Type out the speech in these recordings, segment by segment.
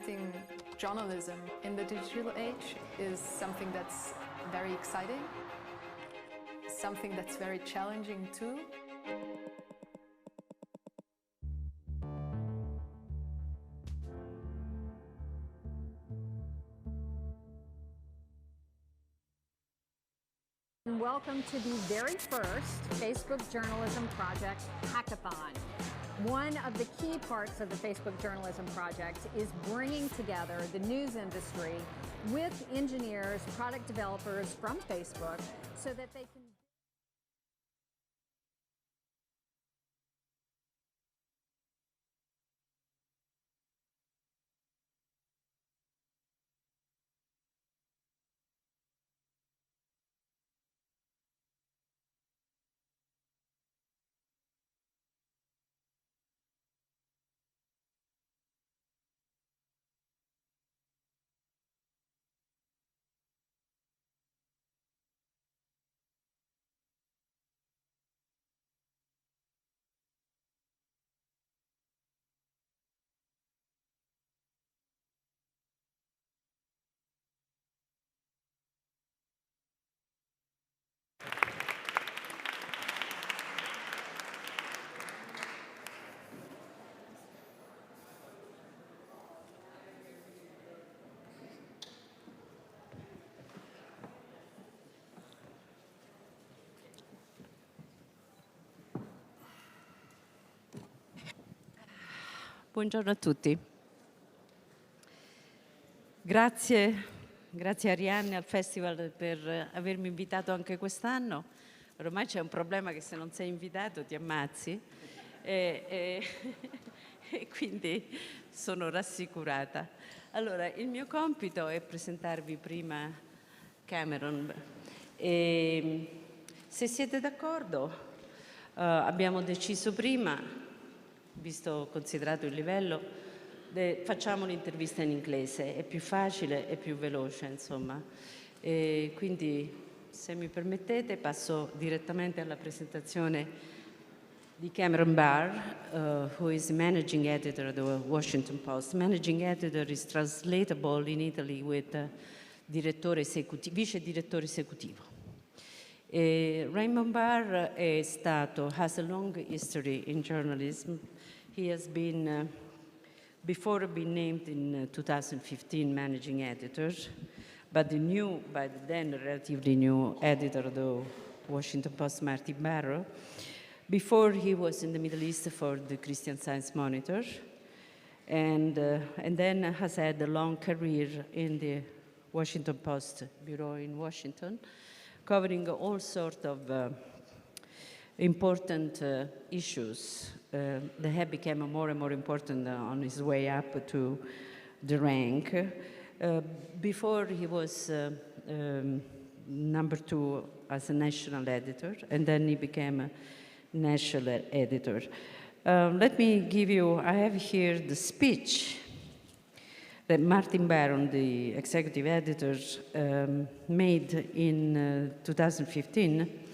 presenting journalism in the digital age is something that's very exciting, something that's very challenging too. Welcome to the very first Facebook Journalism Project Hackathon. One of the key parts of the Facebook Journalism Project is bringing together the news industry with engineers, product developers from Facebook so that they can Buongiorno a tutti. Grazie Arianne al Festival per avermi invitato anche quest'anno. Ormai c'è un problema che se non sei invitato ti ammazzi e quindi sono rassicurata. Allora, il mio compito è presentarvi prima Cameron. E se siete d'accordo, abbiamo deciso prima, considerato il livello, facciamo un'intervista in inglese, è più facile e più veloce, insomma. E quindi, se mi permettete, passo direttamente alla presentazione di Cameron Barr, who is managing editor of the Washington Post. Managing editor is translatable in Italy with vice direttore esecutivo. Raymond Barr has a long history in journalism. He has been, before being named in 2015 managing editor, but by the then relatively new editor of the Washington Post, Martin Barrow. Before he was in the Middle East for the Christian Science Monitor, and then has had a long career in the Washington Post bureau in Washington, covering all sorts of important issues that have become more and more important on his way up to the rank. Before he was number 2 as a national editor, and then he became a national editor. Let me give you, I have here the speech that Martin Barron, the executive editor, made in 2015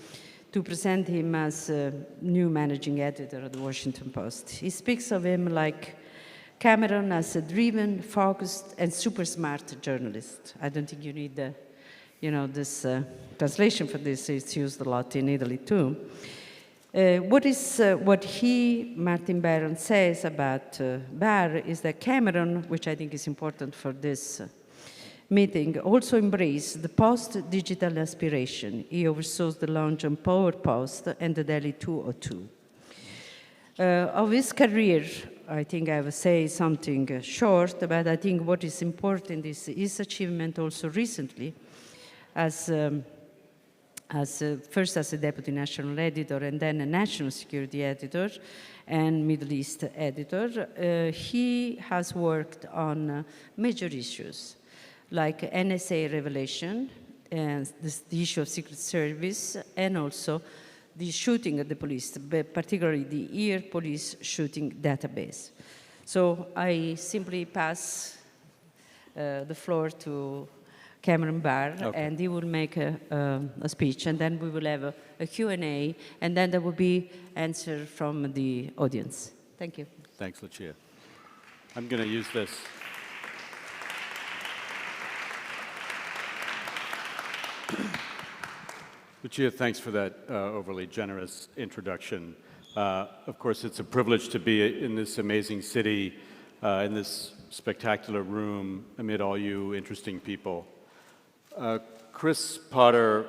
to present him as a new managing editor of the Washington Post. He speaks of him like Cameron as a driven, focused, and super smart journalist. I don't think you need this translation for this. It's used a lot in Italy too. What Martin Barron, says about Barr is that Cameron, which I think is important for this meeting, also embraced the post-digital aspiration. He oversaw the launch on PowerPost and the Daily 202. Of his career, I think I will say something short, but I think what is important is his achievement also recently first as a deputy national editor and then a national security editor and Middle East editor. He has worked on major issues like NSA revelation, and the issue of Secret Service, and also the shooting at the police, particularly the Ear Police shooting database. So I simply pass the floor to Cameron Barr, okay, and he will make a speech, and then we will have a Q&A, and then there will be answer from the audience. Thank you. Thanks, Lucia. I'm going to use this. Lucia, thanks for that overly generous introduction. Of course, it's a privilege to be in this amazing city, in this spectacular room, amid all you interesting people. Chris Potter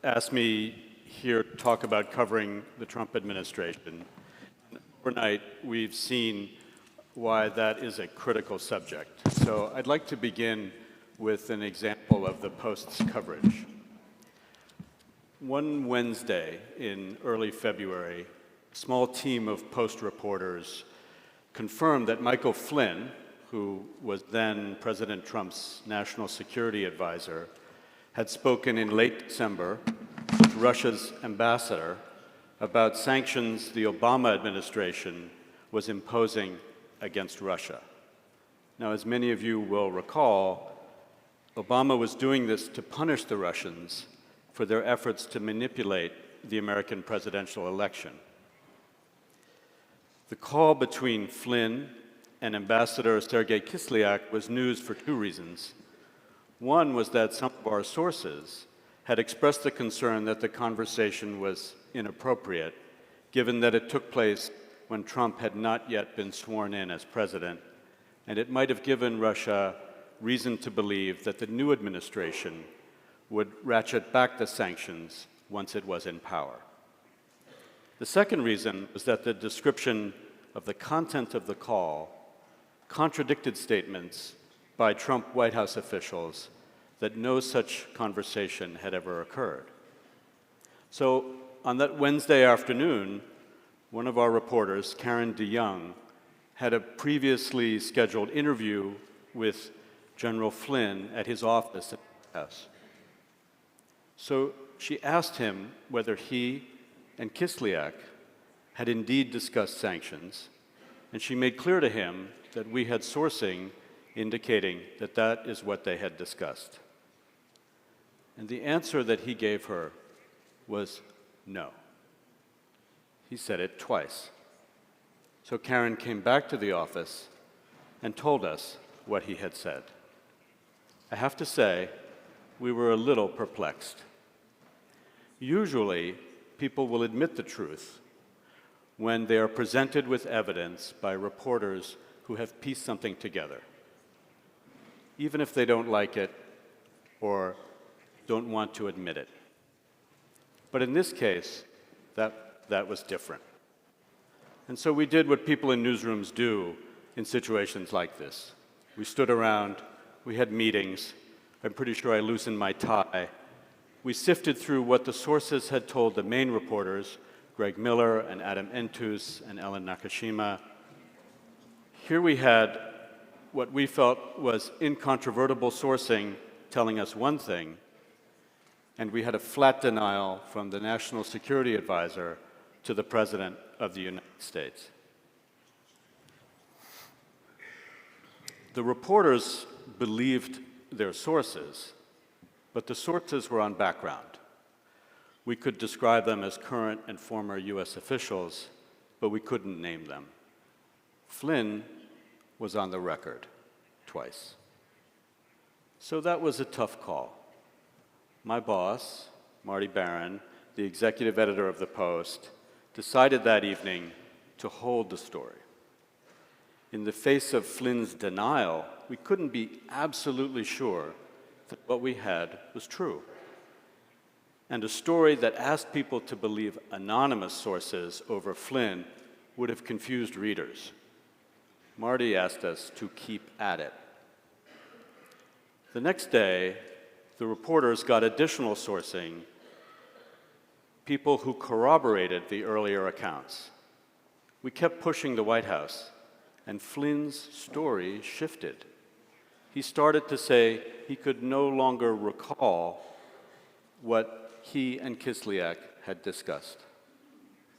asked me here to talk about covering the Trump administration. Overnight, we've seen why that is a critical subject. So I'd like to begin with an example of the Post's coverage. One Wednesday in early February, a small team of Post reporters confirmed that Michael Flynn, who was then President Trump's national security advisor, had spoken in late December with Russia's ambassador about sanctions the Obama administration was imposing against Russia. Now, as many of you will recall, Obama was doing this to punish the Russians for their efforts to manipulate the American presidential election. The call between Flynn and Ambassador Sergei Kislyak was news for two reasons. One was that some of our sources had expressed the concern that the conversation was inappropriate, given that it took place when Trump had not yet been sworn in as president, and it might have given Russia reason to believe that the new administration would ratchet back the sanctions once it was in power. The second reason was that the description of the content of the call contradicted statements by Trump White House officials that no such conversation had ever occurred. So on that Wednesday afternoon, one of our reporters, Karen DeYoung, had a previously scheduled interview with General Flynn at his office at the White House. So she asked him whether he and Kislyak had indeed discussed sanctions, and she made clear to him that we had sourcing indicating that that is what they had discussed. And the answer that he gave her was no. He said it twice. So Karen came back to the office and told us what he had said. I have to say, we were a little perplexed. Usually, people will admit the truth when they are presented with evidence by reporters who have pieced something together, even if they don't like it or don't want to admit it. But in this case, that was different. And so we did what people in newsrooms do in situations like this. We stood around, we had meetings, I'm pretty sure I loosened my tie. We sifted through what the sources had told the main reporters, Greg Miller and Adam Entus and Ellen Nakashima. Here we had what we felt was incontrovertible sourcing telling us one thing, and we had a flat denial from the National Security Advisor to the President of the United States. The reporters believed their sources, but the sources were on background. We could describe them as current and former US officials, but we couldn't name them. Flynn was on the record twice. So that was a tough call. My boss, Marty Baron, the executive editor of The Post, decided that evening to hold the story. In the face of Flynn's denial, we couldn't be absolutely sure that what we had was true. And a story that asked people to believe anonymous sources over Flynn would have confused readers. Marty asked us to keep at it. The next day, the reporters got additional sourcing, people who corroborated the earlier accounts. We kept pushing the White House, and Flynn's story shifted. He started to say he could no longer recall what he and Kislyak had discussed.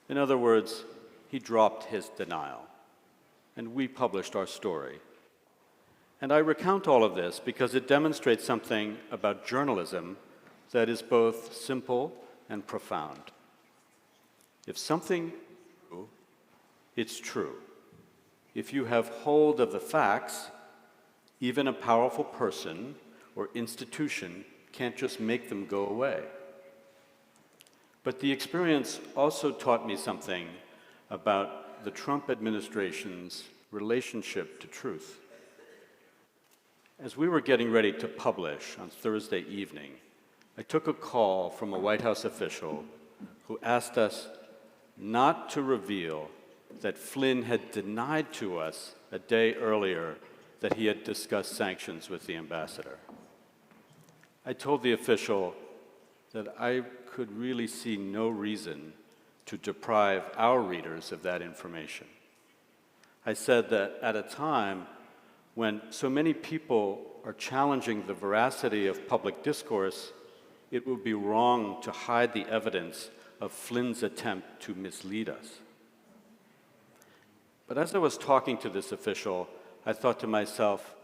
In other words, he dropped his denial, and we published our story. And I recount all of this because it demonstrates something about journalism that is both simple and profound. If something is true, it's true. If you have hold of the facts, even a powerful person or institution can't just make them go away. But the experience also taught me something about the Trump administration's relationship to truth. As we were getting ready to publish on Thursday evening, I took a call from a White House official who asked us not to reveal that Flynn had denied to us a day earlier that he had discussed sanctions with the ambassador. I told the official that I could really see no reason to deprive our readers of that information. I said that at a time when so many people are challenging the veracity of public discourse, it would be wrong to hide the evidence of Flynn's attempt to mislead us. But as I was talking to this official, I thought to myself,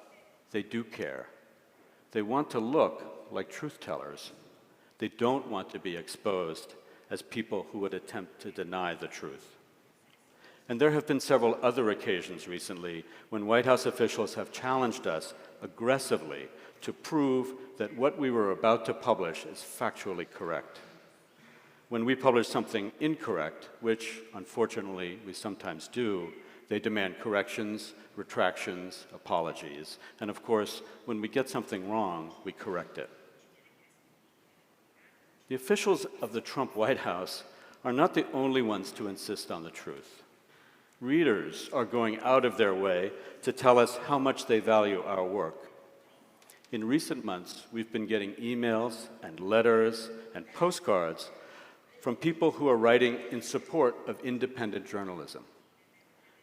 they do care. They want to look like truth tellers. They don't want to be exposed as people who would attempt to deny the truth. And there have been several other occasions recently when White House officials have challenged us aggressively to prove that what we were about to publish is factually correct. When we publish something incorrect, which unfortunately we sometimes do, they demand corrections, retractions, apologies. And of course, when we get something wrong, we correct it. The officials of the Trump White House are not the only ones to insist on the truth. Readers are going out of their way to tell us how much they value our work. In recent months, we've been getting emails and letters and postcards from people who are writing in support of independent journalism.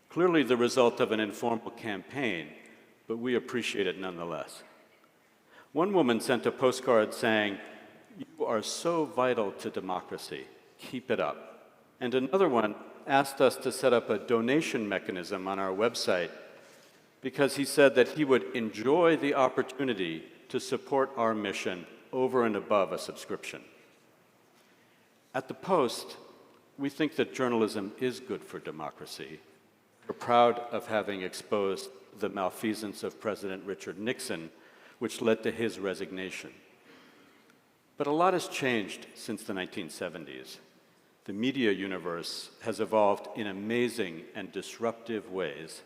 Clearly the result of an informal campaign, but we appreciate it nonetheless. One woman sent a postcard saying, "You are so vital to democracy. Keep it up." And another one asked us to set up a donation mechanism on our website because he said that he would enjoy the opportunity to support our mission over and above a subscription. At the Post, we think that journalism is good for democracy. We're proud of having exposed the malfeasance of President Richard Nixon, which led to his resignation. But a lot has changed since the 1970s. The media universe has evolved in amazing and disruptive ways.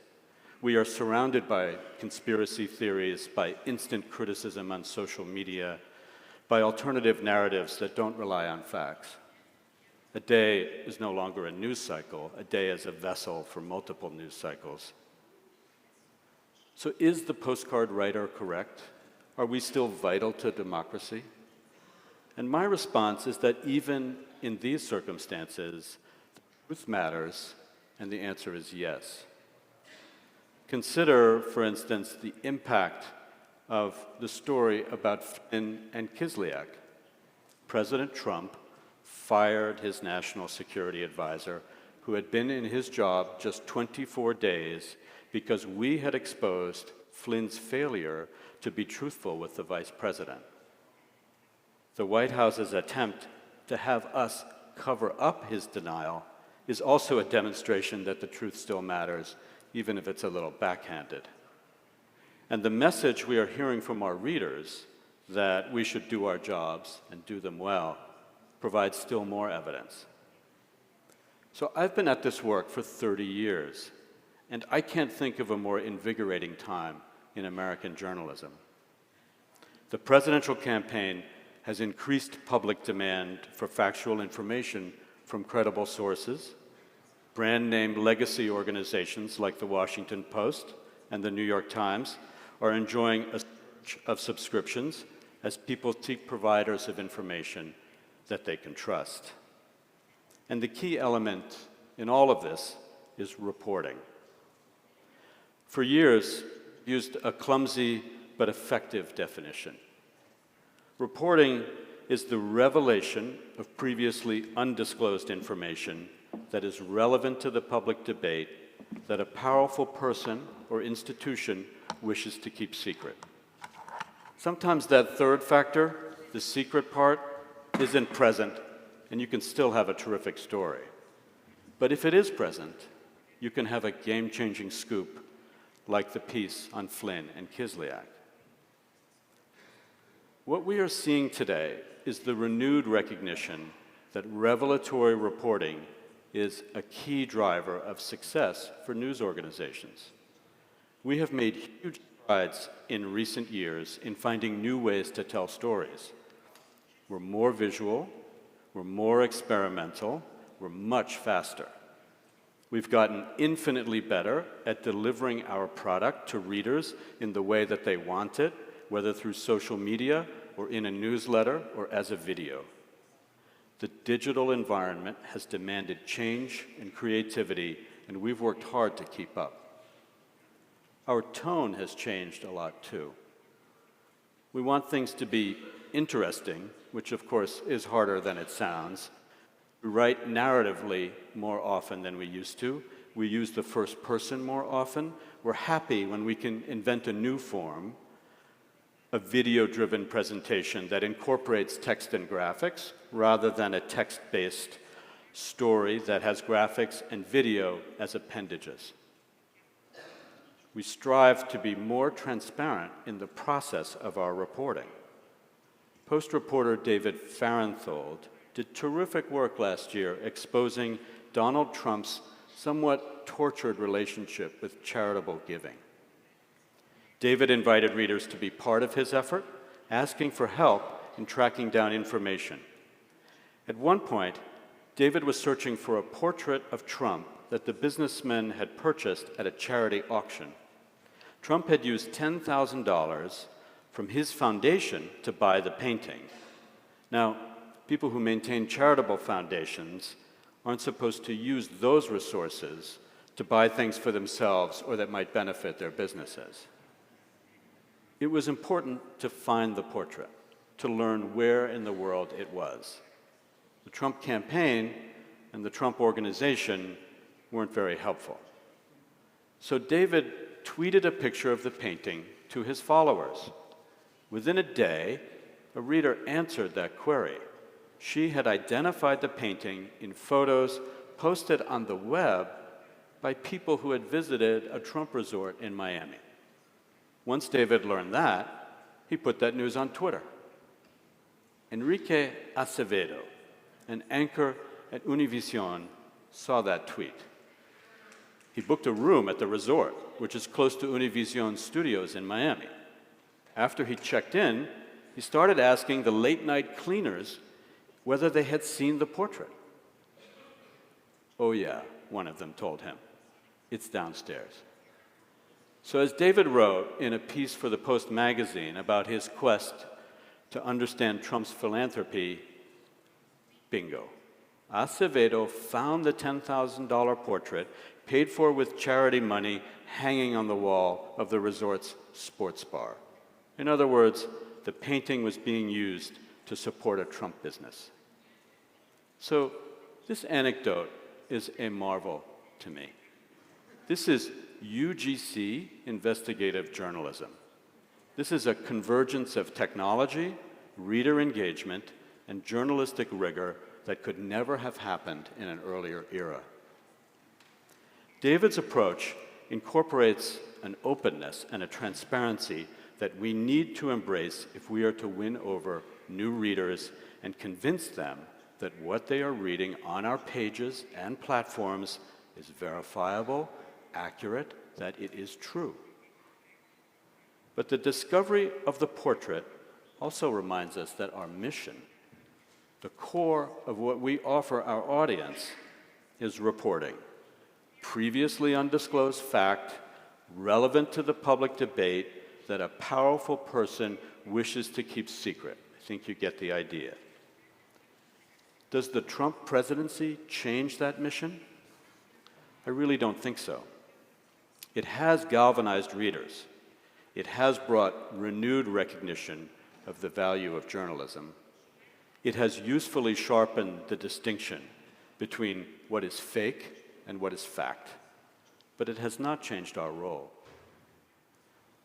We are surrounded by conspiracy theories, by instant criticism on social media, by alternative narratives that don't rely on facts. A day is no longer a news cycle. A day is a vessel for multiple news cycles. So is the postcard writer correct? Are we still vital to democracy? And my response is that even in these circumstances, the truth matters, and the answer is yes. Consider, for instance, the impact of the story about Flynn and Kislyak. President Trump fired his national security advisor, who had been in his job just 24 days because we had exposed Flynn's failure to be truthful with the vice president. The White House's attempt to have us cover up his denial is also a demonstration that the truth still matters, even if it's a little backhanded. And the message we are hearing from our readers, that we should do our jobs and do them well, provides still more evidence. So I've been at this work for 30 years, and I can't think of a more invigorating time in American journalism. The presidential campaign has increased public demand for factual information from credible sources. Brand-name legacy organizations like the Washington Post and the New York Times are enjoying a surge of subscriptions as people seek providers of information that they can trust. And the key element in all of this is reporting. For years, I used a clumsy but effective definition. Reporting is the revelation of previously undisclosed information that is relevant to the public debate that a powerful person or institution wishes to keep secret. Sometimes that third factor, the secret part, isn't present, and you can still have a terrific story. But if it is present, you can have a game-changing scoop like the piece on Flynn and Kislyak. What we are seeing today is the renewed recognition that revelatory reporting is a key driver of success for news organizations. We have made huge strides in recent years in finding new ways to tell stories. We're more visual, we're more experimental, we're much faster. We've gotten infinitely better at delivering our product to readers in the way that they want it, whether through social media or in a newsletter or as a video. The digital environment has demanded change and creativity, and we've worked hard to keep up. Our tone has changed a lot too. We want things to be interesting, which of course is harder than it sounds. We write narratively more often than we used to. We use the first person more often. We're happy when we can invent a new form, a video-driven presentation that incorporates text and graphics rather than a text-based story that has graphics and video as appendages. We strive to be more transparent in the process of our reporting. Post reporter David Farenthold did terrific work last year exposing Donald Trump's somewhat tortured relationship with charitable giving. David invited readers to be part of his effort, asking for help in tracking down information. At one point, David was searching for a portrait of Trump that the businessman had purchased at a charity auction. Trump had used $10,000 from his foundation to buy the painting. Now, people who maintain charitable foundations aren't supposed to use those resources to buy things for themselves or that might benefit their businesses. It was important to find the portrait, to learn where in the world it was. The Trump campaign and the Trump organization weren't very helpful. So David tweeted a picture of the painting to his followers. Within a day, a reader answered that query. She had identified the painting in photos posted on the web by people who had visited a Trump resort in Miami. Once David learned that, he put that news on Twitter. Enrique Acevedo, an anchor at Univision, saw that tweet. He booked a room at the resort, which is close to Univision's studios in Miami. After he checked in, he started asking the late-night cleaners whether they had seen the portrait. "Oh yeah," one of them told him. "It's downstairs." So as David wrote in a piece for the Post magazine about his quest to understand Trump's philanthropy, bingo. Acevedo found the $10,000 portrait, paid for with charity money, hanging on the wall of the resort's sports bar. In other words, the painting was being used to support a Trump business. So this anecdote is a marvel to me. This is UGC investigative journalism. This is a convergence of technology, reader engagement, and journalistic rigor that could never have happened in an earlier era. David's approach incorporates an openness and a transparency that we need to embrace if we are to win over new readers and convince them that what they are reading on our pages and platforms is verifiable, accurate, that it is true. But the discovery of the portrait also reminds us that our mission, the core of what we offer our audience, is reporting. Previously undisclosed fact, relevant to the public debate, that a powerful person wishes to keep secret. I think you get the idea. Does the Trump presidency change that mission? I really don't think so. It has galvanized readers. It has brought renewed recognition of the value of journalism. It has usefully sharpened the distinction between what is fake and what is fact. But it has not changed our role.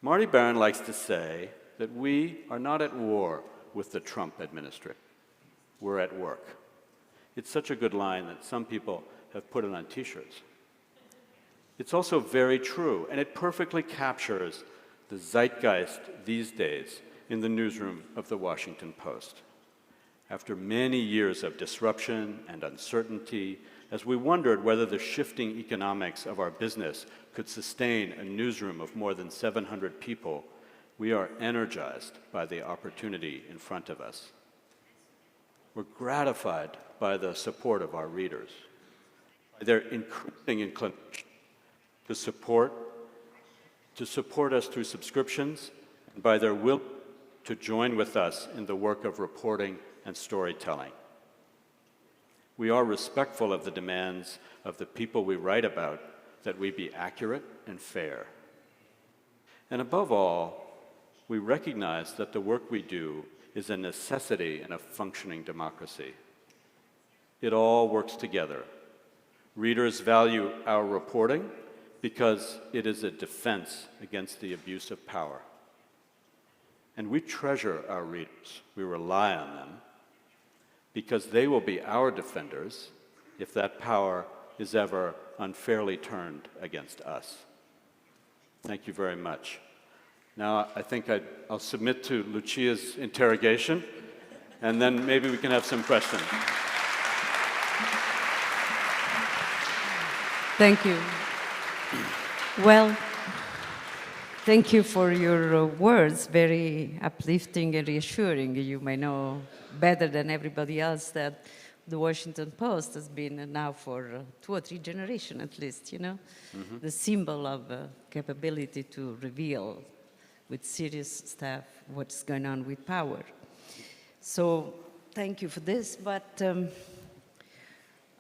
Marty Baron likes to say that we are not at war with the Trump administration. We're at work. It's such a good line that some people have put it on t-shirts. It's also very true, and it perfectly captures the zeitgeist these days in the newsroom of the Washington Post. After many years of disruption and uncertainty, as we wondered whether the shifting economics of our business could sustain a newsroom of more than 700 people, we are energized by the opportunity in front of us. We're gratified by the support of our readers, by their increasing inclination to support us through subscriptions, and by their will to join with us in the work of reporting and storytelling. We are respectful of the demands of the people we write about, that we be accurate and fair. And above all, we recognize that the work we do is a necessity in a functioning democracy. It all works together. Readers value our reporting because it is a defense against the abuse of power. And we treasure our readers. We rely on them because they will be our defenders if that power is ever unfairly turned against us. Thank you very much. Now, I think I'll submit to Lucia's interrogation, and then maybe we can have some questions. Thank you. Well, thank you for your words, very uplifting and reassuring. You may know better than everybody else that the Washington Post has been now for 2 or 3 generations at least, you know, the symbol of capability to reveal with serious stuff what's going on with power. So thank you for this, but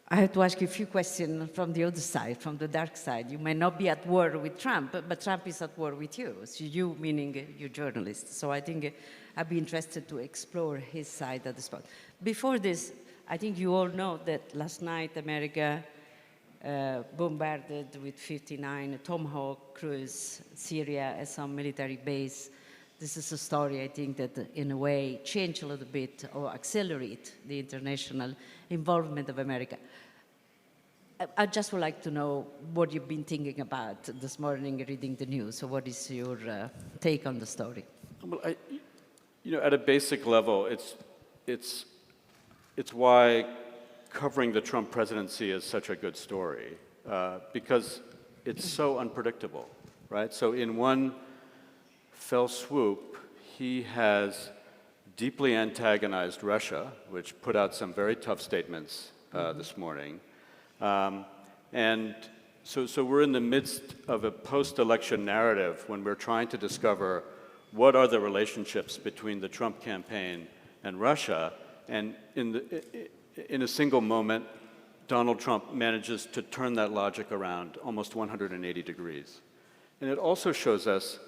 I have to ask you a few questions from the other side, from the dark side. You may not be at war with Trump, but Trump is at war with you. So you, meaning you journalists. So I think I'd be interested to explore his side at this point. Before this, I think you all know that last night America bombarded with 59 Tomahawk cruise Syria as some military base. This is a story, I think, that in a way changed a little bit or accelerate the international involvement of America. I just would like to know what you've been thinking about this morning reading the news. So what is your take on the story? Well, at a basic level, it's why covering the Trump presidency is such a good story, because it's so unpredictable, right? So in one fell swoop, he has deeply antagonized Russia, which put out some very tough statements this morning. And so we're in the midst of a post-election narrative when we're trying to discover what are the relationships between the Trump campaign and Russia. And in a single moment, Donald Trump manages to turn that logic around almost 180 degrees. And it also shows us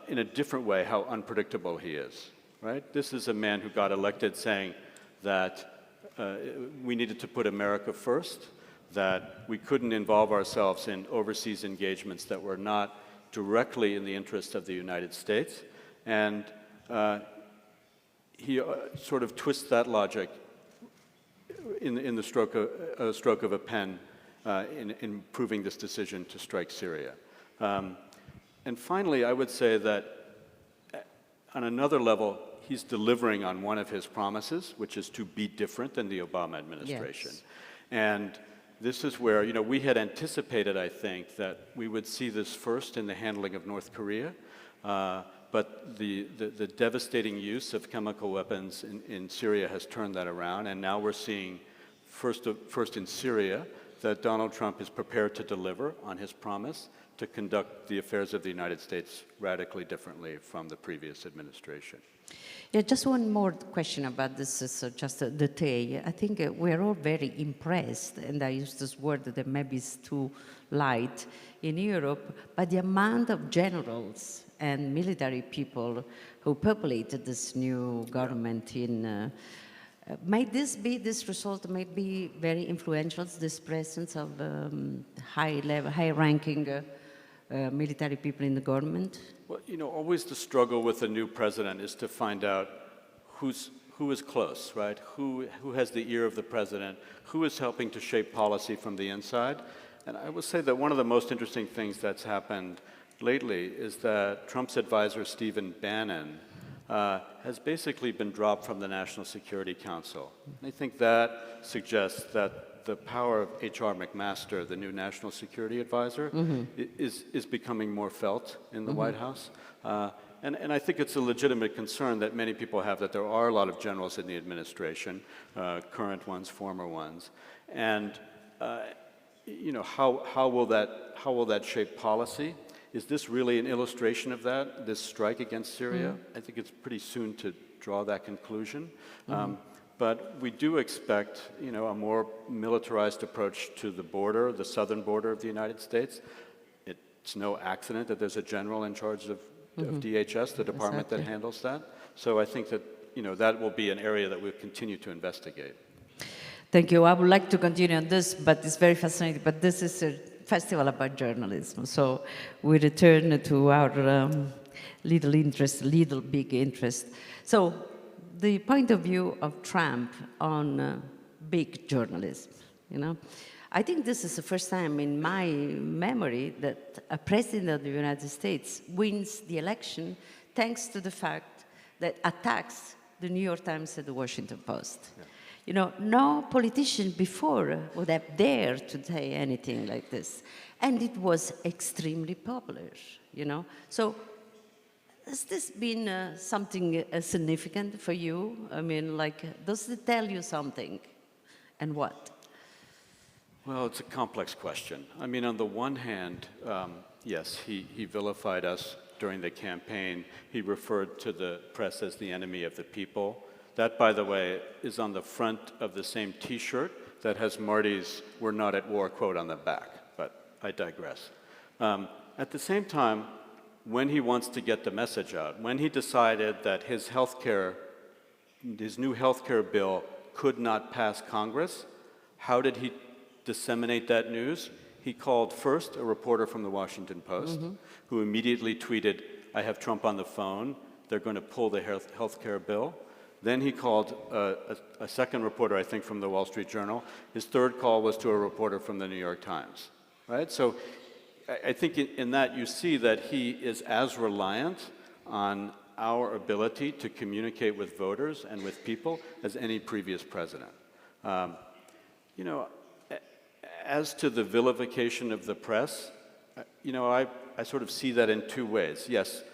in a different way how unpredictable he is, right? This is a man who got elected saying that we needed to put America first, that we couldn't involve ourselves in overseas engagements that were not directly in the interest of the United States. And he sort of twists that logic in the stroke of a pen in proving this decision to strike Syria. And finally, I would say that on another level, he's delivering on one of his promises, which is to be different than the Obama administration. Yes. And this is where, we had anticipated, I think, that we would see this first in the handling of North Korea, but the devastating use of chemical weapons in Syria has turned that around, and now we're seeing, first in Syria, that Donald Trump is prepared to deliver on his promise to conduct the affairs of the United States radically differently from the previous administration. Yeah, just one more question about this, just a detail. I think we're all very impressed, and I use this word that maybe is too light in Europe, by the amount of generals and military people who populated this new government in. Might this result may be very influential, this presence of high-ranking military people in the government? Well, always the struggle with a new president is to find out who is close, right? Who has the ear of the president? Who is helping to shape policy from the inside? And I will say that one of the most interesting things that's happened lately is that Trump's advisor, Stephen Bannon, has basically been dropped from the National Security Council. And I think that suggests that the power of H.R. McMaster, the new National Security Advisor, is becoming more felt in the White House. And I think it's a legitimate concern that many people have that there are a lot of generals in the administration, current ones, former ones. And you know, how will that shape policy? Is this really an illustration of that, this strike against Syria? I think it's pretty soon to draw that conclusion. But we do expect, you know, a more militarized approach to the border, the southern border of the United States. It's no accident that there's a general in charge of DHS, the department that handles that. So I think that, you know, that will be an area that we'll continue to investigate. Thank you. I would like to continue on this, but it's very fascinating. But this is a festival about journalism. So we return to our little big interest. So the point of view of Trump on big journalism, you know. I think this is the first time in my memory that a president of the United States wins the election thanks to the fact that attacks the New York Times and the Washington Post. Yeah. You know, no politician before would have dared to say anything like this. And it was extremely popular, you know. So has this been something significant for you? I mean, like, does it tell you something? And what? Well, it's a complex question. I mean, on the one hand, yes, he vilified us during the campaign. He referred to the press as the enemy of the people. That, by the way, is on the front of the same T-shirt that has Marty's "We're not at war" quote on the back, but I digress. At the same time, when he wants to get the message out, when he decided that his new healthcare bill could not pass Congress, how did he disseminate that news? He called first a reporter from the Washington Post, who immediately tweeted, "I have Trump on the phone. They're going to pull the healthcare bill." Then he called a second reporter, I think, from the Wall Street Journal. His third call was to a reporter from the New York Times, right? So I think in that you see that he is as reliant on our ability to communicate with voters and with people as any previous president. You know, as to the vilification of the press, you know, I sort of see that in two ways. Yes,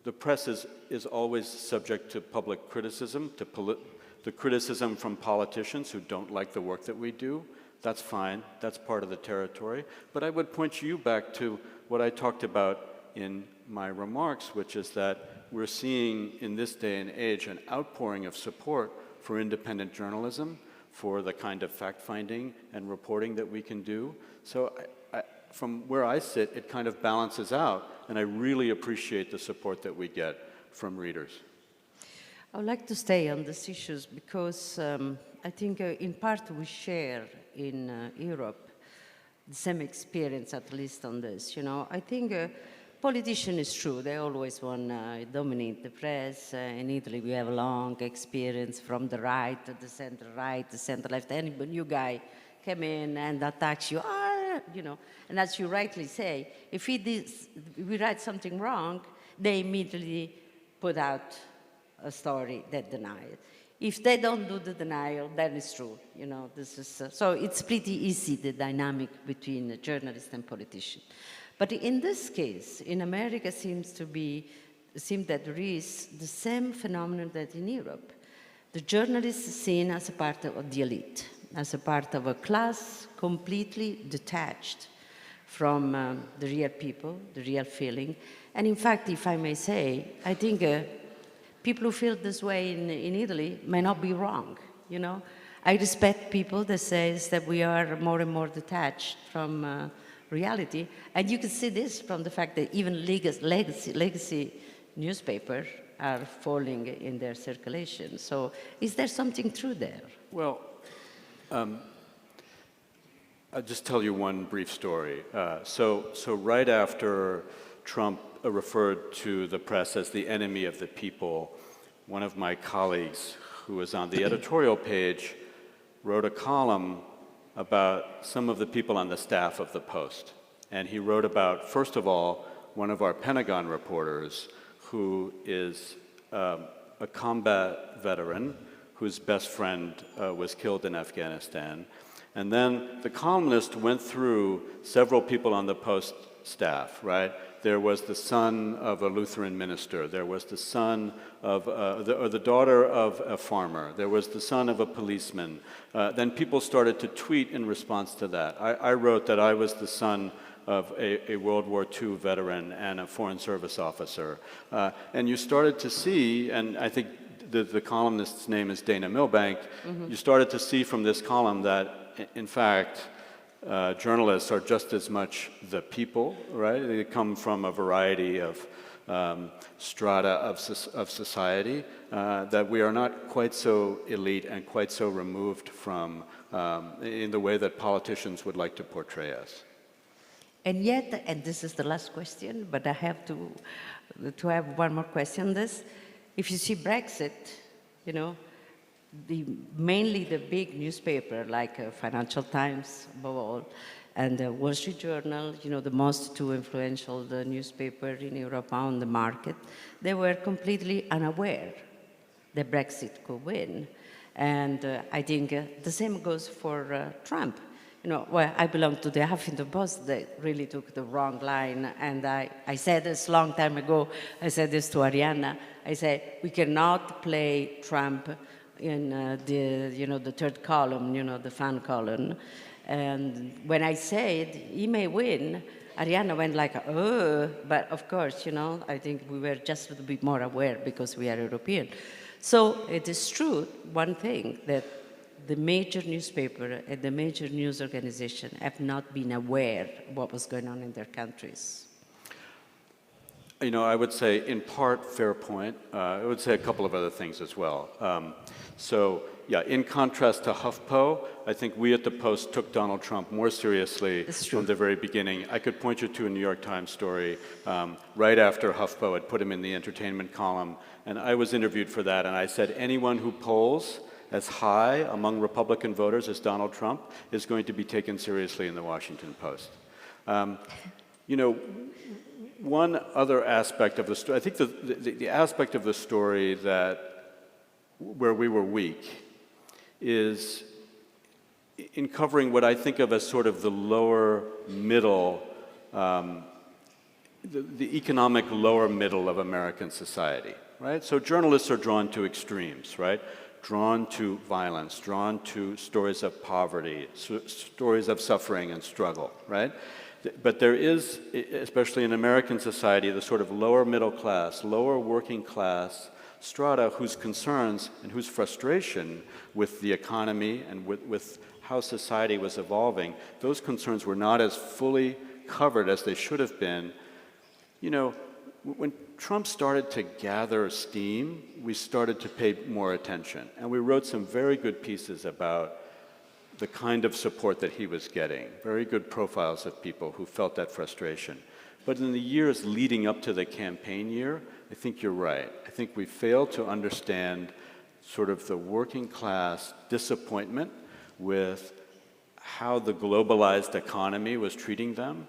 the press is always subject to public criticism, to the criticism from politicians who don't like the work that we do. That's fine. That's part of the territory. But I would point you back to what I talked about in my remarks, which is that we're seeing in this day and age an outpouring of support for independent journalism, for the kind of fact-finding and reporting that we can do. So from where I sit, it kind of balances out, and I really appreciate the support that we get from readers. I would like to stay on these issues because I think in part we share in Europe the same experience, at least on this. You know, I think politician is true. They always want to dominate the press. In Italy, we have a long experience from the right to the center-right, the center-left. Any new guy come in and attacks you, you know. And as you rightly say, if we write something wrong, they immediately put out a story that denies it. If they don't do the denial, then it's true. You know, this is so it's pretty easy, the dynamic between a journalist and politician. But in this case, in America, seems that there is the same phenomenon that in Europe. The journalist is seen as a part of the elite, as a part of a class completely detached from the real people, the real feeling. And in fact, if I may say, I think people who feel this way in Italy may not be wrong, you know. I respect people that say that we are more and more detached from reality. And you can see this from the fact that even legacy newspapers are falling in their circulation. So is there something true there? Well, I'll just tell you one brief story. So right after Trump referred to the press as the enemy of the people, one of my colleagues who was on the editorial page wrote a column about some of the people on the staff of the Post. And he wrote about, first of all, one of our Pentagon reporters who is a combat veteran whose best friend was killed in Afghanistan. And then the columnist went through several people on the Post staff, right? There was the son of a Lutheran minister. There was the son of, or the daughter of a farmer. There was the son of a policeman. Then people started to tweet in response to that. I wrote that I was the son of a World War II veteran and a Foreign Service officer. And you started to see, and I think the columnist's name is Dana Milbank, you started to see from this column that, in fact, journalists are just as much the people, right? They come from a variety of strata of society, that we are not quite so elite and quite so removed from in the way that politicians would like to portray us. And yet, and this is the last question, but I have to have one more question on this. If you see Brexit, you know, mainly the big newspaper like Financial Times, above all, and the Wall Street Journal, you know, the most two influential newspaper in Europe on the market, they were completely unaware that Brexit could win. And I think the same goes for Trump. You know, well, I belong to the Huffington Post that really took the wrong line. And I said this a long time ago, I said this to Arianna, I said, we cannot play Trump in the third column, you know, the fun column. And when I said he may win, Arianna went like, oh, but of course, you know, I think we were just a little bit more aware because we are European. So it is true, one thing, that the major newspaper and the major news organization have not been aware of what was going on in their countries. You know, I would say, in part, fair point. I would say a couple of other things as well. So, yeah, in contrast to HuffPo, I think we at the Post took Donald Trump more seriously from the very beginning. I could point you to a New York Times story right after HuffPo had put him in the entertainment column, and I was interviewed for that, and I said, anyone who polls as high among Republican voters as Donald Trump is going to be taken seriously in the Washington Post. You know, one other aspect of the story, I think the aspect of the story where we were weak is in covering what I think of as sort of the lower middle, the economic lower middle of American society, right? So journalists are drawn to extremes, right? Drawn to violence, drawn to stories of poverty, stories of suffering and struggle, right? But there is, especially in American society, the sort of lower middle class, lower working class strata whose concerns and whose frustration with the economy and with how society was evolving, those concerns were not as fully covered as they should have been. You know, when Trump started to gather steam, we started to pay more attention. And we wrote some very good pieces about the kind of support that he was getting, very good profiles of people who felt that frustration. But in the years leading up to the campaign year, I think you're right. I think we failed to understand sort of the working class disappointment with how the globalized economy was treating them.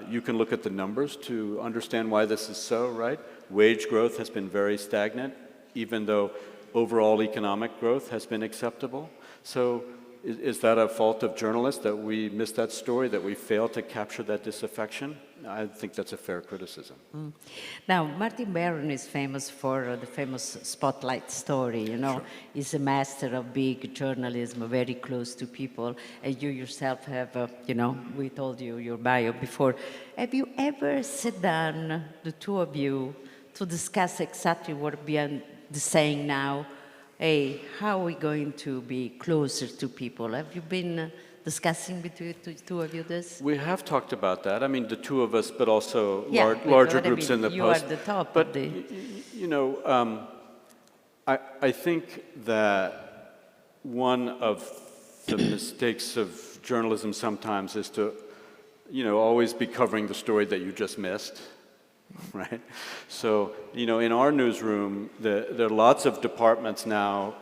You can look at the numbers to understand why this is so, right? Wage growth has been very stagnant, even though overall economic growth has been acceptable. So is that a fault of journalists that we missed that story, that we failed to capture that disaffection? I think that's a fair criticism. Now, Martin Baron is famous for the famous Spotlight story, you know. Sure. He's a master of big journalism, very close to people. And you yourself have, you know, we told you your bio before. Have you ever sat down, the two of you, to discuss exactly what beyond the saying now, hey, how are we going to be closer to people? Have you been discussing between the two of you this? We have talked about that. I mean, the two of us, but also larger groups in the Post. You are the top but, of the... you know, I think that one of the mistakes of journalism sometimes is to, you know, always be covering the story that you just missed. Right? So, you know, in our newsroom, there are lots of departments now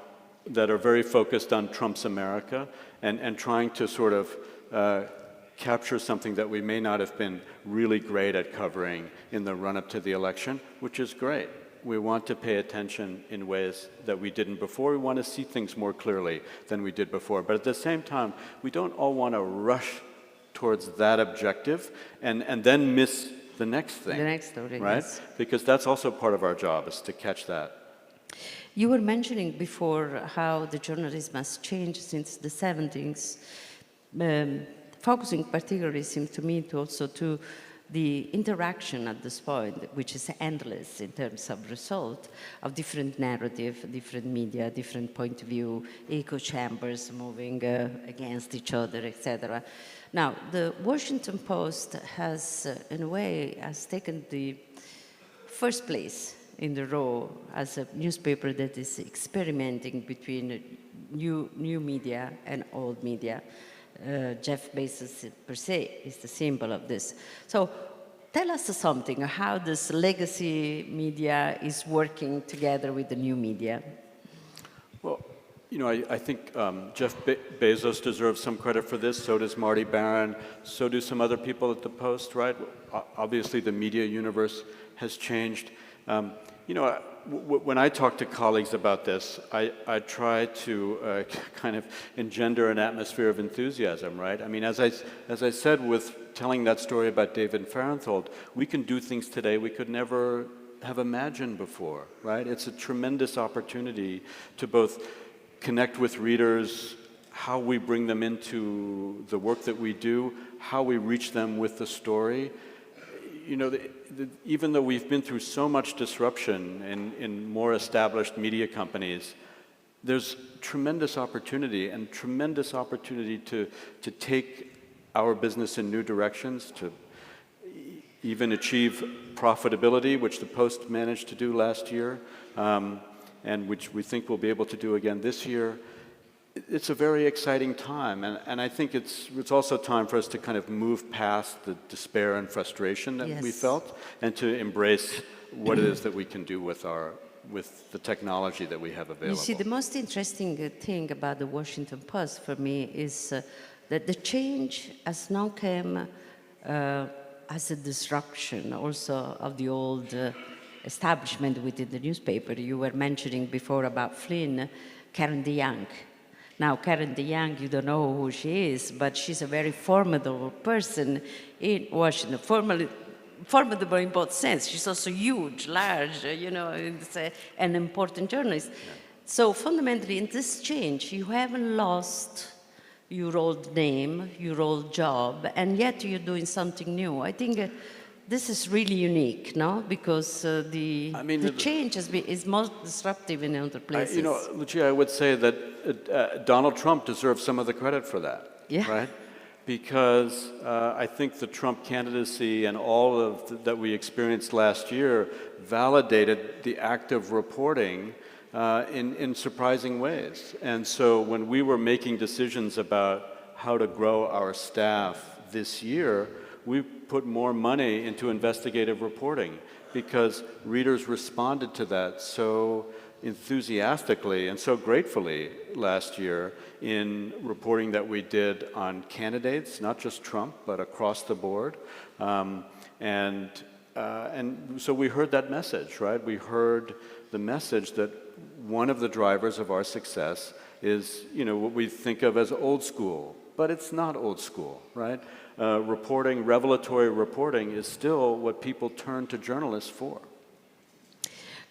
that are very focused on Trump's America and trying to sort of capture something that we may not have been really great at covering in the run-up to the election, which is great. We want to pay attention in ways that we didn't before. We want to see things more clearly than we did before. But at the same time, we don't all want to rush towards that objective and then miss the next thing. The next story, right? yes. Because that's also part of our job, is to catch that. You were mentioning before how the journalism has changed since the 70s, focusing particularly, seems to me, to the interaction at this point, which is endless in terms of result, of different narrative, different media, different point of view, echo chambers moving against each other, etc. Now, the Washington Post has, in a way, has taken the first place in the row as a newspaper that is experimenting between new media and old media. Jeff Bezos per se is the symbol of this. So tell us something, how this legacy media is working together with the new media. Well, you know, I think Jeff Bezos deserves some credit for this. So does Marty Baron. So do some other people at the Post, right? Obviously, the media universe has changed. You know, when I talk to colleagues about this, I try to kind of engender an atmosphere of enthusiasm, right? I mean, as I said with telling that story about David Fahrenthold, we can do things today we could never have imagined before, right? It's a tremendous opportunity to both connect with readers, how we bring them into the work that we do, how we reach them with the story. You know, even though we've been through so much disruption in more established media companies, there's tremendous opportunity to take our business in new directions, to even achieve profitability, which the Post managed to do last year, and which we think we'll be able to do again this year. It's a very exciting time, and I think it's also time for us to kind of move past the despair and frustration that we felt, and to embrace what it is that we can do with the technology that we have available. You see, the most interesting thing about the Washington Post for me is that the change has now come as a disruption also of the old establishment within the newspaper. You were mentioning before about Flynn, Karen DeYoung. Now, Karen DeYoung, you don't know who she is, but she's a very formidable person in Washington. Formidable in both sense. She's also huge, large, you know, an important journalist. Yeah. So fundamentally, in this change, you haven't lost your old name, your old job, and yet you're doing something new. I think this is really unique, no? Because the change is most disruptive in other places. You know, Lucia, I would say that Donald Trump deserves some of the credit for that, right? Because I think the Trump candidacy and all of that we experienced last year validated the act of reporting in surprising ways. And so when we were making decisions about how to grow our staff this year, we put more money into investigative reporting because readers responded to that so enthusiastically and so gratefully last year in reporting that we did on candidates, not just Trump, but across the board. And so we heard that message, right? We heard the message that one of the drivers of our success is, you know, what we think of as old school, but it's not old school, right? Revelatory reporting is still what people turn to journalists for.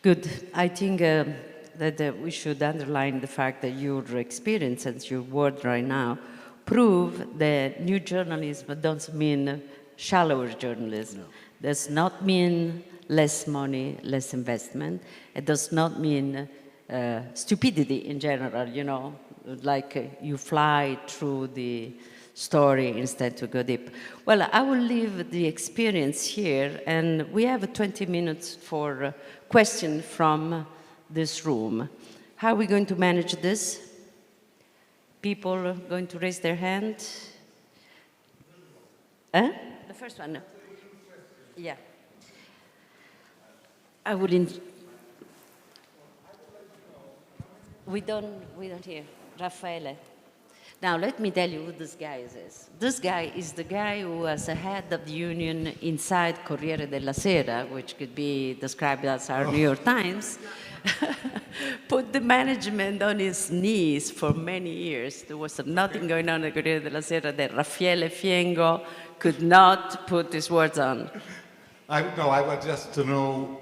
Good. I think that we should underline the fact that your experience and your word right now prove that new journalism doesn't mean shallower journalism. No. Does not mean less money, less investment. It does not mean stupidity in general, you know, like you fly through the story instead to go deep. Well, I will leave the experience here, and we have 20 minutes for questions from this room. How are we going to manage this? People are going to raise their hand? The first one. Yeah. I wouldn't. We don't hear. Raffaele. Now, let me tell you who this guy is. This guy is the guy who was the head of the union inside Corriere della Sera, which could be described as our New York Times, put the management on his knees for many years. There was nothing going on at Corriere della Sera that Raffaele Fiengo could not put his words on. I want just to know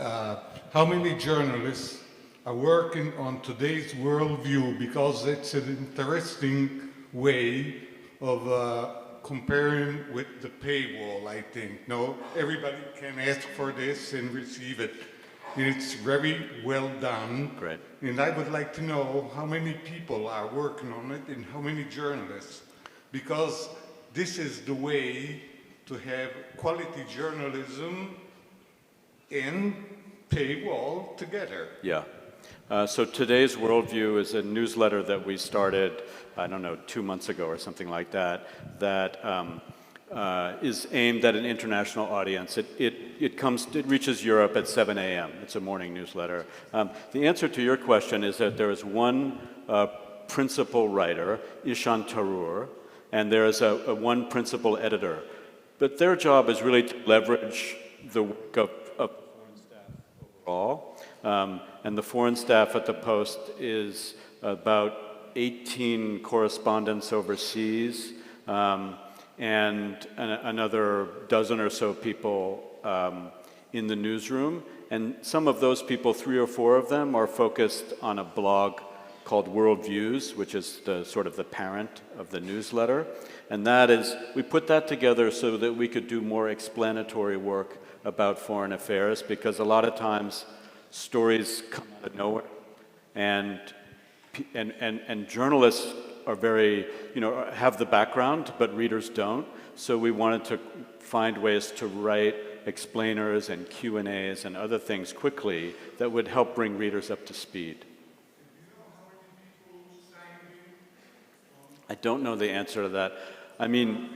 how many journalists are working on today's worldview, because it's an interesting way of comparing with the paywall, I think. No, everybody can ask for this and receive it. It's very well done. Great. And I would like to know how many people are working on it and how many journalists, because this is the way to have quality journalism and paywall together. Yeah. So today's Worldview is a newsletter that we started, I don't know, 2 months ago or something like that, that is aimed at an international audience. It reaches Europe at 7 a.m. It's a morning newsletter. The answer to your question is that there is one principal writer, Ishan Tharoor, and there is one principal editor. But their job is really to leverage the work of foreign staff overall. And the foreign staff at the Post is about 18 correspondents overseas, and another dozen or so people in the newsroom. And some of those people, 3 or 4 of them, are focused on a blog called Worldviews, which is the sort of the parent of the newsletter. And that is, we put that together so that we could do more explanatory work about foreign affairs, because a lot of times stories come out of nowhere, and journalists are very, have the background, but readers don't. So we wanted to find ways to write explainers and Q&As and other things quickly that would help bring readers up to speed. I don't know the answer to that. I mean,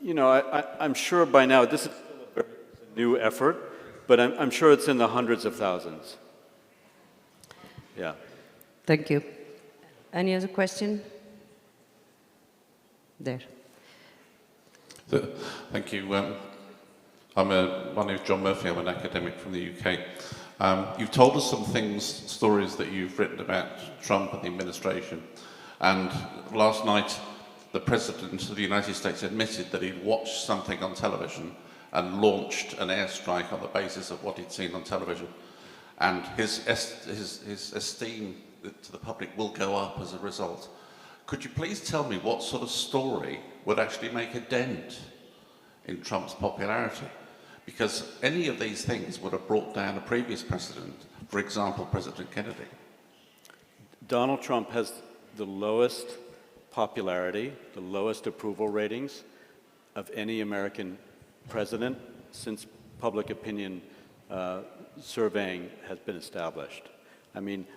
I'm sure by now this is still a very new effort, but I'm sure it's in the hundreds of thousands. Yeah. Thank you. Any other question? There. Thank you. My name is John Murphy. I'm an academic from the UK. You've told us some stories that you've written about Trump and the administration. And last night, the President of the United States admitted that he'd watched something on television and launched an airstrike on the basis of what he'd seen on television. And his esteem to the public will go up as a result. Could you please tell me what sort of story would actually make a dent in Trump's popularity? Because any of these things would have brought down a previous president, for example, President Kennedy. Donald Trump has the lowest popularity, the lowest approval ratings of any American president since public opinion surveying has been established. I mean,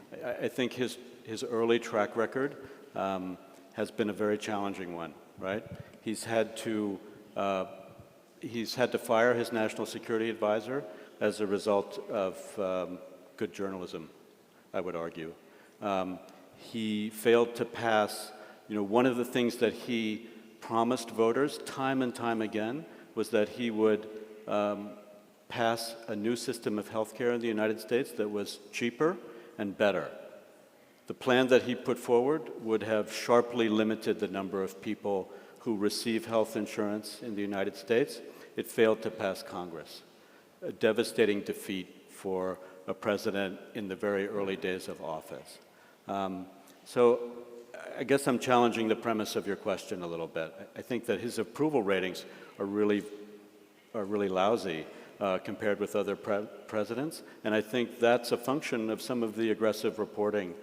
I think his early track record has been a very challenging one, right? He's had to fire his national security advisor as a result of good journalism, I would argue. He failed to pass, one of the things that he promised voters time and time again was that he would pass a new system of healthcare in the United States that was cheaper and better. The plan that he put forward would have sharply limited the number of people who receive health insurance in the United States. It failed to pass Congress. A devastating defeat for a president in the very early days of office. So I guess I'm challenging the premise of your question a little bit. I think that his approval ratings are really lousy compared with other presidents, and I think that's a function of some of the aggressive reporting,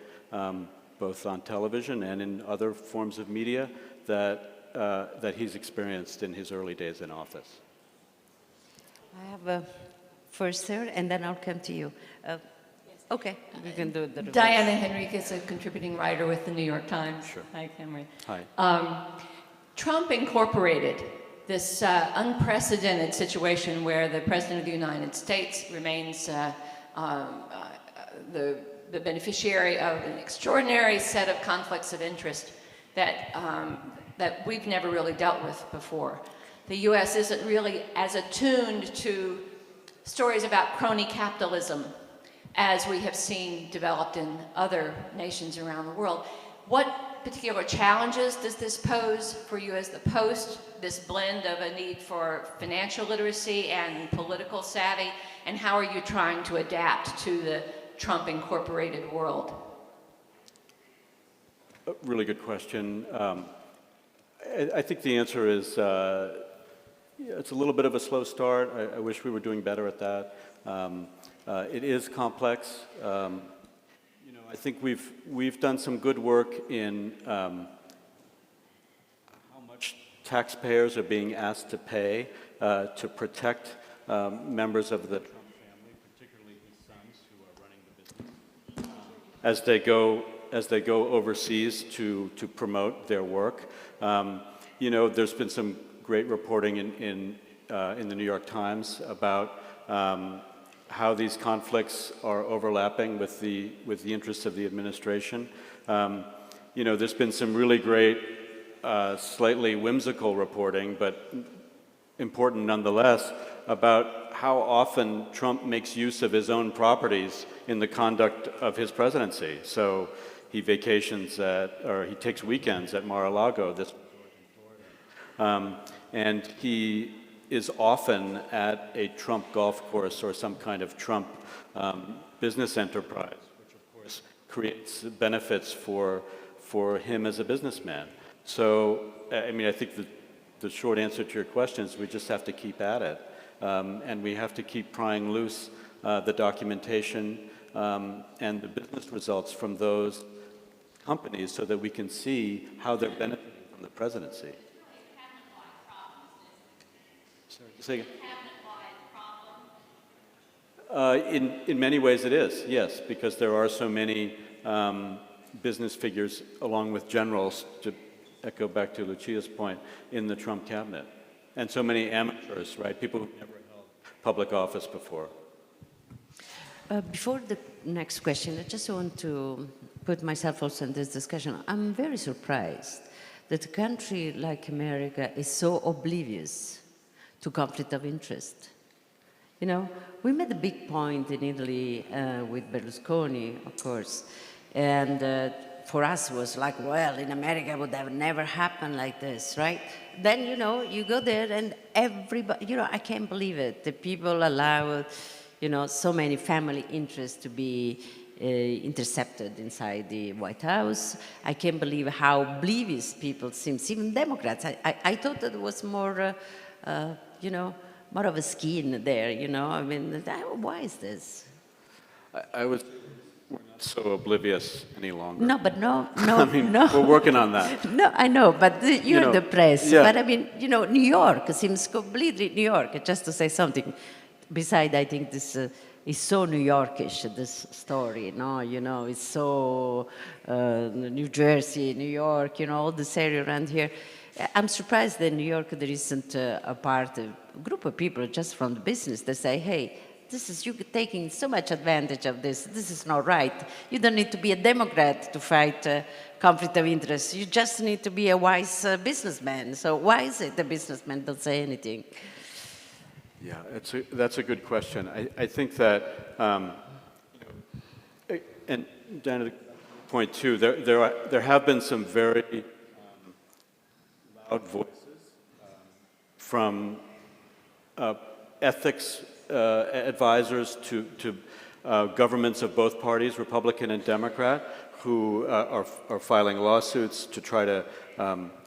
both on television and in other forms of media, that he's experienced in his early days in office. I have a first, sir, and then I'll come to you. Okay, we can do the reverse. Diana Henriquez, a contributing writer with the New York Times. Sure. Hi, Cameron. Hi. Trump incorporated this unprecedented situation where the President of the United States remains the beneficiary of an extraordinary set of conflicts of interest that we've never really dealt with before. The U.S. isn't really as attuned to stories about crony capitalism as we have seen developed in other nations around the world. What particular challenges does this pose for you as the Post, this blend of a need for financial literacy and political savvy, and how are you trying to adapt to the Trump Incorporated world? A really good question. I think the answer is it's a little bit of a slow start. I wish we were doing better at that. It is complex. I think we've done some good work in how much taxpayers are being asked to pay to protect members of the Trump family, particularly his sons who are running the business, as they go overseas to promote their work. There's been some great reporting in the New York Times about how these conflicts are overlapping with the interests of the administration. There's been some really great, slightly whimsical reporting, but important nonetheless, about how often Trump makes use of his own properties in the conduct of his presidency. So he vacations or he takes weekends at Mar-a-Lago, this resort in Florida. And he is often at a Trump golf course or some kind of Trump business enterprise, which of course creates benefits for him as a businessman. So, I think the short answer to your question is we just have to keep at it. And we have to keep prying loose the documentation and the business results from those companies so that we can see how they're benefiting from the presidency. Sorry, in many ways it is, yes, because there are so many business figures along with generals, to echo back to Lucia's point, in the Trump cabinet. And so many amateurs, right? People who've never held public office before. Before the next question, I just want to put myself also in this discussion. I'm very surprised that a country like America is so oblivious to conflict of interest. We made a big point in Italy with Berlusconi, of course, and for us it was like, well, in America it would have never happened like this, right? Then, you go there and everybody, I can't believe it. The people allow, so many family interests to be intercepted inside the White House. I can't believe how oblivious people seem, even Democrats. I thought that it was more, more of a skin there, why is this? We're not so oblivious any longer. No, but no. We're working on that. No, I know, but you're the press. Yeah. But New York seems completely New York, just to say something. Besides, I think this is so New Yorkish, this story, it's so New Jersey, New York, all this area around here. I'm surprised that in New York there isn't a group of people just from the business that say, hey, you're taking so much advantage of this. This is not right. You don't need to be a Democrat to fight conflict of interest. You just need to be a wise businessman. So why is it the businessman don't say anything? Yeah, that's a good question. I think that, and down to point two, there have been some very loud voices from ethics advisors to governments of both parties, Republican and Democrat, who are filing lawsuits to try to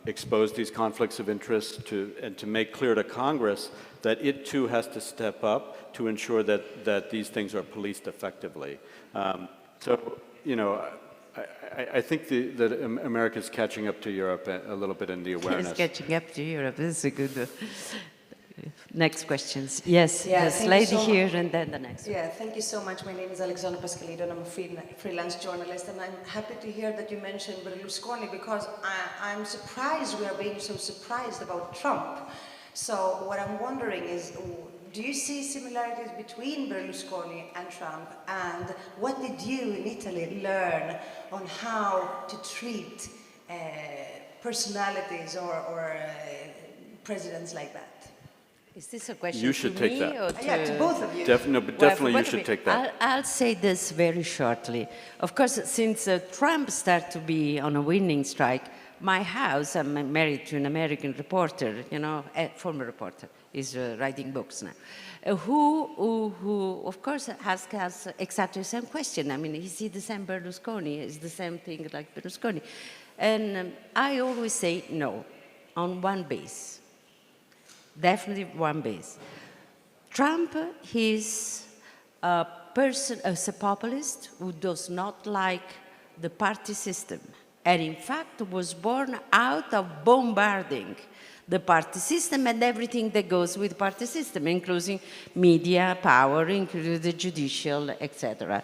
expose these conflicts of interest and to make clear to Congress that it too has to step up to ensure that these things are policed effectively. I think that America's catching up to Europe a little bit in the awareness. It's catching up to Europe. This is a good next questions. Yes, Yeah, this thank lady you so here much. and then the next one. Yeah, thank you so much. My name is Alexandra Pascalidou and I'm a freelance journalist, and I'm happy to hear that you mentioned Berlusconi because I'm surprised we are being so surprised about Trump. So what I'm wondering is, do you see similarities between Berlusconi and Trump, and what did you in Italy learn on how to treat personalities or presidents like that? Is this a question You should to take me that. or to... Yeah, to both of you. No, but definitely you should take that. I'll say this very shortly. Of course, since Trump started to be on a winning strike, my house, I'm married to an American reporter, you know, a former reporter, is writing books now, who of course, asks us exactly the same question. I mean, is he the same Berlusconi? Is the same thing like Berlusconi? And I always say no, on one base. Definitely one base. Trump is a person, as a populist who does not like the party system, and in fact was born out of bombarding the party system and everything that goes with the party system, including media, power, including the judicial, etc.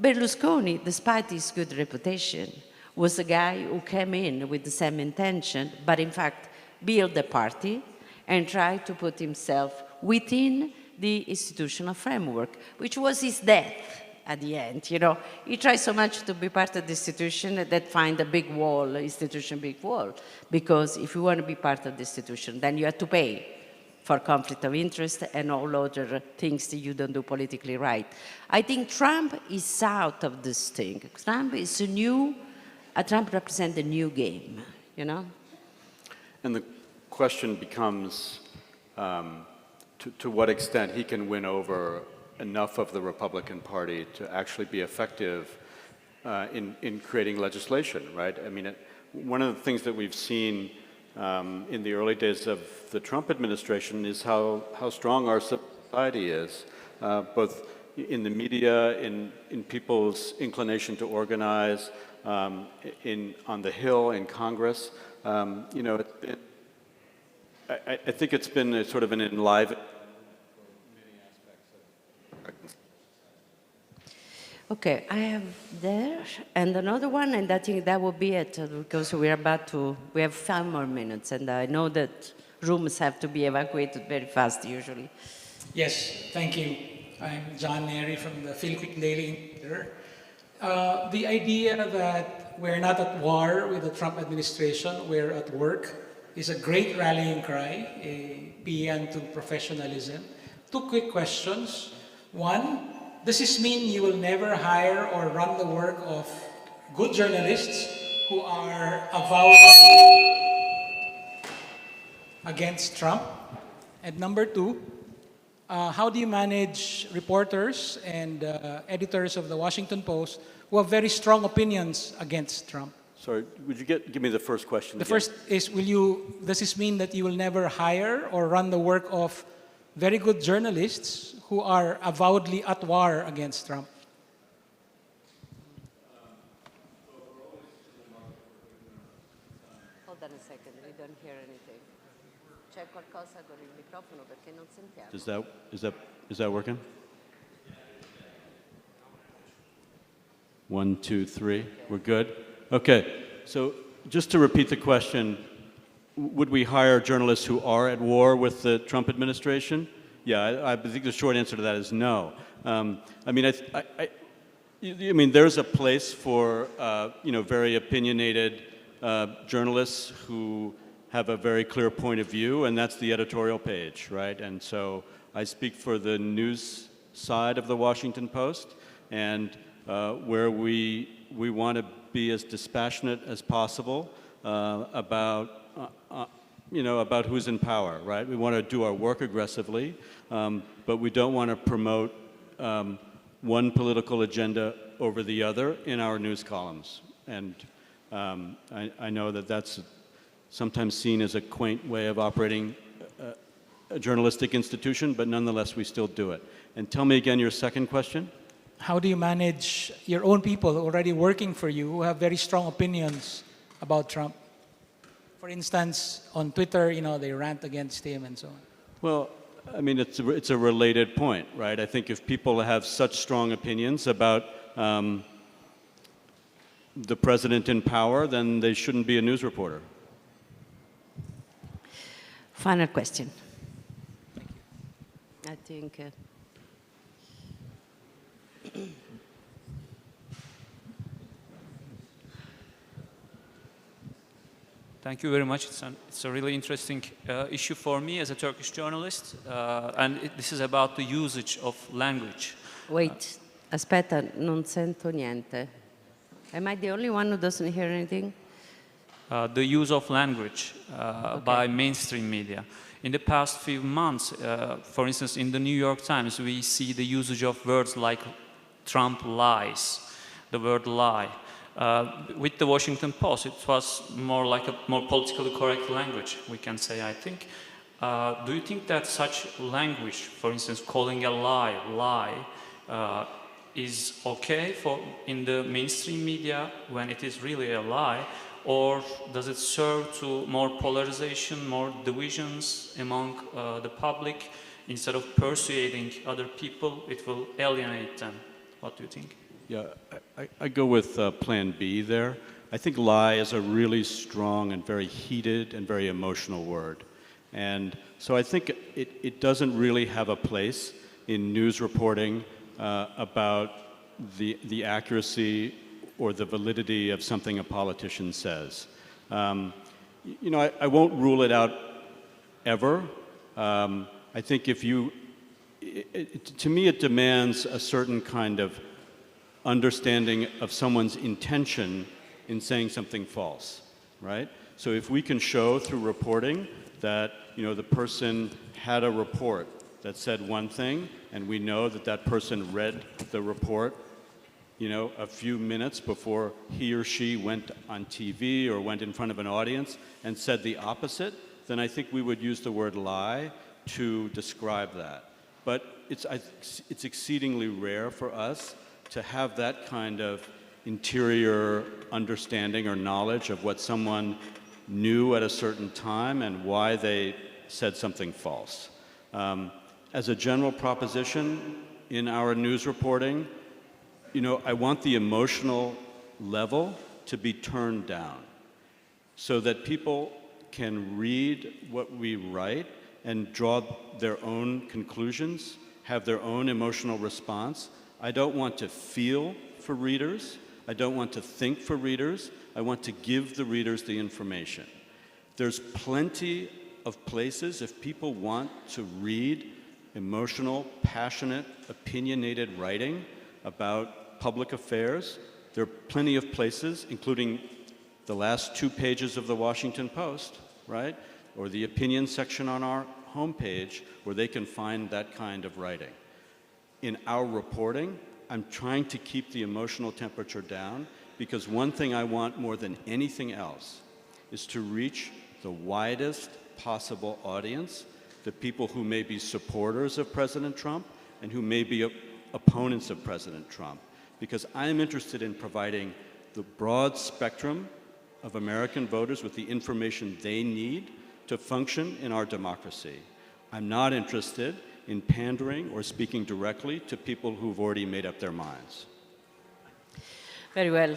Berlusconi, despite his good reputation, was a guy who came in with the same intention, but in fact built the party and tried to put himself within the institutional framework, which was his death at the end. You know, he tried so much to be part of the institution that find a big wall, institution big wall, because if you want to be part of the institution, then you have to pay for conflict of interest and all other things that you don't do politically right. I think Trump is out of this thing. Trump is Trump represents a new game, you know? And the question becomes to what extent he can win over enough of the Republican Party to actually be effective in creating legislation, right? I mean, one of the things that we've seen in the early days of the Trump administration is how strong our society is, both in the media, in people's inclination to organize, on the Hill, in Congress. You know, I think it's been a sort of an enlivening. Okay, I have there, and another one, and I think that will be it, because we have 5 more minutes, and I know that rooms have to be evacuated very fast, usually. Yes, thank you. I'm John Neri from the Philquick Daily Inquirer. The idea that we're not at war with the Trump administration, we're at work, is a great rallying cry, a paean to professionalism. 2 quick questions. One, does this mean you will never hire or run the work of good journalists who are avowedly against Trump? And number 2, how do you manage reporters and editors of the Washington Post who have very strong opinions against Trump? Sorry, would you give me the first question The again? first is, does this mean that you will never hire or run the work of very good journalists who are avowedly at war against Trump? Hold on a second, we don't hear anything. C'è qualcosa con il microfono perché non sentiamo. Is that working? 1, 2, 3. We're good? Okay. So just to repeat the question, would we hire journalists who are at war with the Trump administration? Yeah, I think the short answer to that is no. I mean, there's a place for very opinionated journalists who have a very clear point of view, and that's the editorial page, right? And so I speak for the news side of the Washington Post, and where we want to be as dispassionate as possible about who's in power, right? We want to do our work aggressively, but we don't want to promote one political agenda over the other in our news columns. And I know that that's sometimes seen as a quaint way of operating a journalistic institution, but nonetheless, we still do it. And tell me again your second question. How do you manage your own people already working for you who have very strong opinions about Trump? For instance, on Twitter, they rant against him and so on. Well, I mean, it's a related point, right? I think if people have such strong opinions about the president in power, then they shouldn't be a news reporter. Final question. I think... Thank you very much. It's a really interesting issue for me as a Turkish journalist, and this is about the usage of language. Wait, aspetta, non sento niente. Am I the only one who doesn't hear anything? The use of language by mainstream media. In the past few months, for instance, in the New York Times, we see the usage of words like Trump lies, the word lie. With the Washington Post, it was more like a more politically correct language, we can say, I think. Do you think that such language, for instance, calling a lie, is okay in the mainstream media when it is really a lie? Or does it serve to more polarization, more divisions among the public? Instead of persuading other people, it will alienate them. What do you think? Yeah, I go with plan B there. I think lie is a really strong and very heated and very emotional word. And so I think it doesn't really have a place in news reporting about the accuracy or the validity of something a politician says. You know, I won't rule it out ever. I think if you, to me it demands a certain kind of understanding of someone's intention in saying something false, right? So if we can show through reporting that, you know, the person had a report that said one thing, and we know that that person read the report, you know, a few minutes before he or she went on TV or went in front of an audience and said the opposite, then I think we would use the word lie to describe that. But it's exceedingly rare for us to have that kind of interior understanding or knowledge of what someone knew at a certain time and why they said something false. As a general proposition in our news reporting, you know, I want the emotional level to be turned down so that people can read what we write and draw their own conclusions, have their own emotional response. I don't want to feel for readers. I don't want to think for readers. I want to give the readers the information. There's plenty of places, if people want to read emotional, passionate, opinionated writing about public affairs, there are plenty of places, including the last 2 pages of the Washington Post, right? Or the opinion section on our homepage, where they can find that kind of writing. In our reporting, I'm trying to keep the emotional temperature down, because one thing I want more than anything else is to reach the widest possible audience, the people who may be supporters of President Trump and who may be opponents of President Trump, because I'm interested in providing the broad spectrum of American voters with the information they need to function in our democracy. I'm not interested in pandering or speaking directly to people who've already made up their minds. Very well.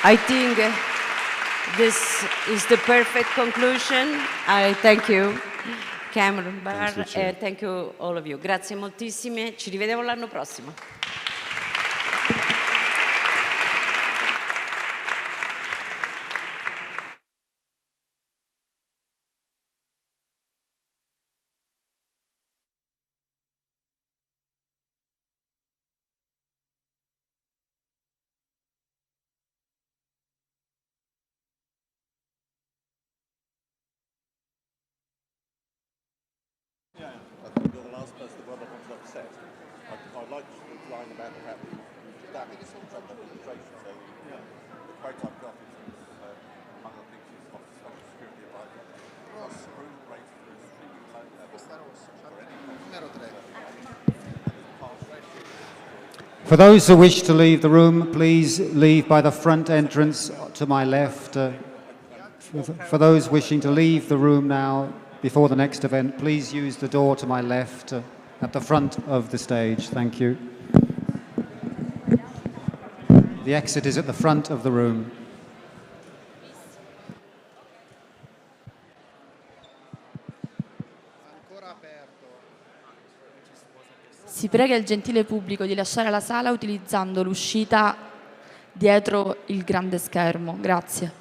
I think this is the perfect conclusion. I thank you, Cameron Barr, and thank you all of you. Grazie moltissime, ci rivediamo l'anno prossimo. I think you're the last person the world wants to upset. I'd like to line about the fact that you damage the Trump administration. So the quote I've got is among the things is off the Social Security advisor. Screw rates are extremely low levels for any For those who wish to leave the room, please leave by the front entrance to my left. For those wishing to leave the room now, before the next event, please use the door to my left at the front of the stage. Thank you. The exit is at the front of the room. Si prega il gentile pubblico di lasciare la sala utilizzando l'uscita dietro il grande schermo. Grazie.